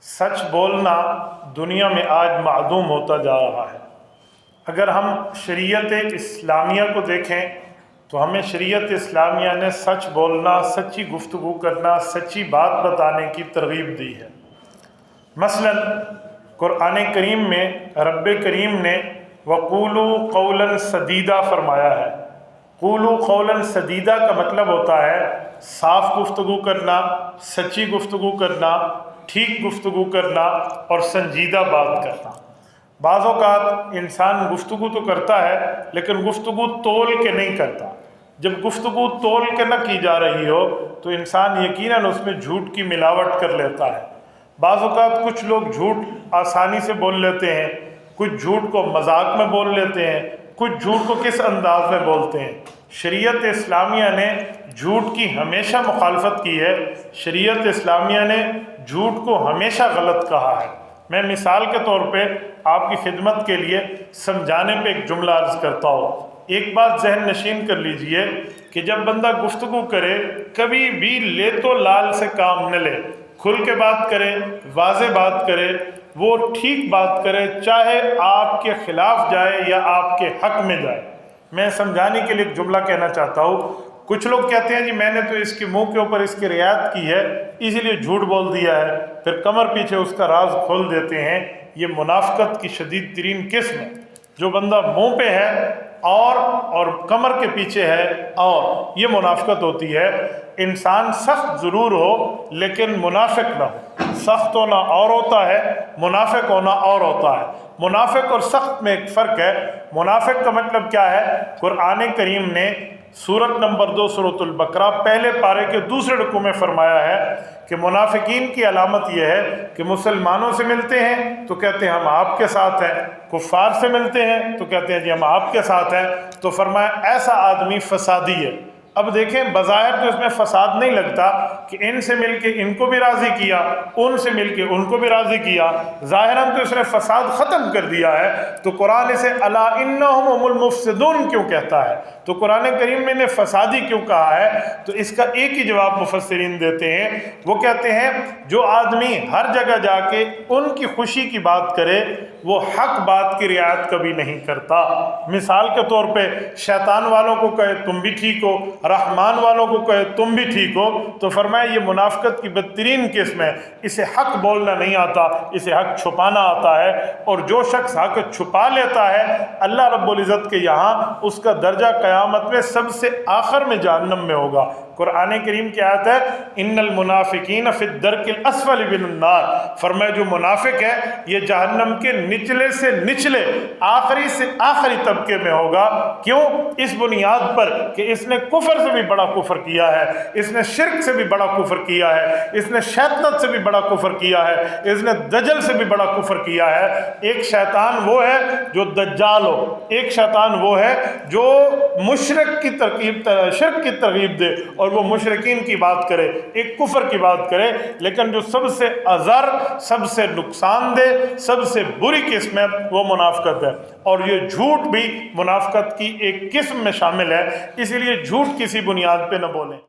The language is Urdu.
سچ بولنا دنیا میں آج معدوم ہوتا جا رہا ہے۔ اگر ہم شریعت اسلامیہ کو دیکھیں تو ہمیں شریعت اسلامیہ نے سچ بولنا، سچی گفتگو کرنا، سچی بات بتانے کی ترغیب دی ہے۔ مثلا قرآن کریم میں رب کریم نے وَقُولُوا قَوْلًا سَدِيدًا فرمایا ہے۔ قُولُوا قَوْلًا سَدِيدًا کا مطلب ہوتا ہے صاف گفتگو کرنا، سچی گفتگو کرنا، ٹھیک گفتگو کرنا اور سنجیدہ بات کرنا۔ بعض اوقات انسان گفتگو تو کرتا ہے لیکن گفتگو تول کے نہیں کرتا۔ جب گفتگو تول کے نہ کی جا رہی ہو تو انسان یقیناً اس میں جھوٹ کی ملاوٹ کر لیتا ہے۔ بعض اوقات کچھ لوگ جھوٹ آسانی سے بول لیتے ہیں، کچھ جھوٹ کو مذاق میں بول لیتے ہیں، کچھ جھوٹ کو کس انداز میں بولتے ہیں۔ شریعت اسلامیہ نے جھوٹ کی ہمیشہ مخالفت کی ہے۔ شریعت اسلامیہ نے جھوٹ کو ہمیشہ غلط کہا ہے۔ میں مثال کے طور پہ آپ کی خدمت کے لیے سمجھانے پہ ایک جملہ عرض کرتا ہوں۔ ایک بات ذہن نشین کر لیجئے کہ جب بندہ گفتگو کرے کبھی بھی لے تو لال سے کام نہ لے، کھل کے بات کرے، واضح بات کرے، وہ ٹھیک بات کرے، چاہے آپ کے خلاف جائے یا آپ کے حق میں جائے۔ میں سمجھانے کے لیے ایک جملہ کہنا چاہتا ہوں۔ کچھ لوگ کہتے ہیں جی میں نے تو اس کے منہ کے اوپر اس کی رعایت کی ہے اسی لیے جھوٹ بول دیا ہے، پھر کمر پیچھے اس کا راز کھول دیتے ہیں۔ یہ منافقت کی شدید ترین قسم ہے۔ جو بندہ منہ پہ ہے اور کمر کے پیچھے ہے اور یہ منافقت ہوتی ہے۔ انسان سخت ضرور ہو لیکن منافق نہ ہو۔ سخت ہونا اور ہوتا ہے، منافق ہونا اور ہوتا ہے۔ منافق اور سخت میں ایک فرق ہے۔ منافق کا مطلب کیا ہے؟ قرآن کریم نے سورت نمبر 2 سورۃ البقرہ پہلے پارے کے دوسرے رکوع میں فرمایا ہے کہ منافقین کی علامت یہ ہے کہ مسلمانوں سے ملتے ہیں تو کہتے ہیں ہم آپ کے ساتھ ہیں، کفار سے ملتے ہیں تو کہتے ہیں جی ہم آپ کے ساتھ ہیں۔ تو فرمایا ایسا آدمی فسادی ہے۔ اب دیکھیں بظاہر تو اس میں فساد نہیں لگتا کہ ان سے مل کے ان کو بھی راضی کیا، ان سے مل کے ان کو بھی راضی کیا، ظاہراً تو اس نے فساد ختم کر دیا ہے۔ تو قرآن اسے الا انہم هم المفسدون کیوں کہتا ہے؟ تو قرآن کریم میں نے فسادی کیوں کہا ہے؟ تو اس کا ایک ہی جواب مفسرین دیتے ہیں۔ وہ کہتے ہیں جو آدمی ہر جگہ جا کے ان کی خوشی کی بات کرے وہ حق بات کی رعایت کبھی نہیں کرتا۔ مثال کے طور پہ شیطان والوں کو کہے تم بھی ٹھیک ہو، رحمان والوں کو کہے تم بھی ٹھیک ہو، تو فرمایا یہ منافقت کی بدترین قسم ہے۔ اسے حق بولنا نہیں آتا، اسے حق چھپانا آتا ہے، اور جو شخص حق چھپا لیتا ہے اللہ رب العزت کے یہاں اس کا درجہ قیامت میں سب سے آخر میں جہنم میں ہوگا۔ قرآن کریم کی آیت ہے ان المنافقین فی الدرک الاسفل من النار، فرمایا جو منافق ہے یہ جہنم کے نچلے سے نچلے آخری سے آخری طبقے میں ہوگا۔ کیوں؟ اس بنیاد پر کہ اس نے کفر سے بھی بڑا کفر کیا ہے، اس نے شرک سے بھی بڑا کفر کیا ہے، اس نے شیطنت سے بھی بڑا کفر کیا ہے، اس نے دجل سے بھی بڑا کفر کیا ہے۔ ایک شیطان وہ ہے جو دجال ہو، ایک شیطان وہ ہے جو مشرک کی ترغیب، شرک کی ترغیب دے اور وہ مشرکین کی بات کرے، ایک کفر کی بات کرے۔ لیکن جو سب سے اضر، سب سے نقصان دہ، سب سے بری قسم ہے وہ منافقت ہے، اور یہ جھوٹ بھی منافقت کی ایک قسم میں شامل ہے۔ اسی لیے جھوٹ کسی بنیاد پہ نہ بولیں۔